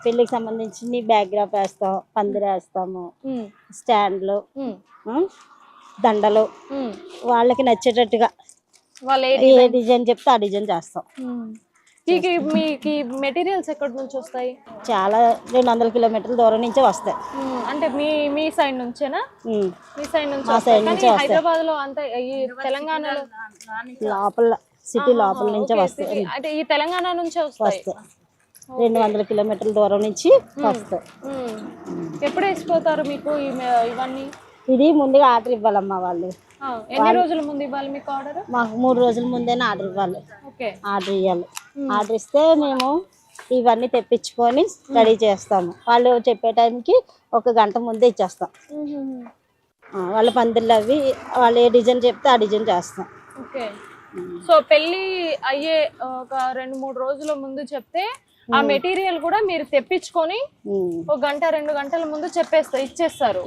పెళ్లికి సంబంధించి బ్యాక్గ్రాప్ వేస్తాం, పందిరి వేస్తాము, స్టాండ్లు, దండలు, వాళ్ళకి నచ్చేటట్టుగా వాళ్ళు ఏ డిజైన్ చెప్తే ఆ డిజైన్ చేస్తాం. మీకు మెటీరియల్స్ ఎక్కడి నుంచి వస్తాయి? చాలా 200 కిలోమీటర్ల దూరం నుంచే వస్తాయి. అంటే మీ సైడ్ నుంచేనా? మీ సైడ్ నుంచి మా సైడ్ నుంచి వస్తాయి. హైదరాబాద్ లో అంతా ఈ తెలంగాణలో లోపల సిటీ లోపల నుంచే వస్తాయి. అంటే ఈ తెలంగాణ నుంచే వస్తాయి. 200 కిలోమీటర్ల దూరం నుంచి వస్తాయి. ఎప్పుడు వేసిపోతారు మీకు ఇవన్నీ? ఇది ముందుగా ఆర్డర్ ఇవ్వాలమ్మా వాళ్ళు. ఎన్ని రోజుల ముందు ఇవ్వాలి మీకు ఆర్డర్? మాకు 3 రోజుల ముందేనే ఆర్డర్ ఇవ్వాలి. ఆర్డర్ ఇవ్వాలి. ఆర్డర్ ఇస్తే మేము ఇవన్నీ తెప్పించుకొని రెడీ చేస్తాము. వాళ్ళు చెప్పే టైంకి 1 గంట ముందే ఇచ్చేస్తాం. వాళ్ళ పందిళ్ళు అవి వాళ్ళు ఏ డిజైన్ చెప్తే ఆ డిజైన్ చేస్తాం. సో పెళ్లి అయ్యే ఒక 2-3 రోజుల ముందు చెప్తే ఆ మెటీరియల్ కూడా మీరు తెప్పించుకొని 1 గంట 2 గంటల ముందు ఇచ్చేస్తారు.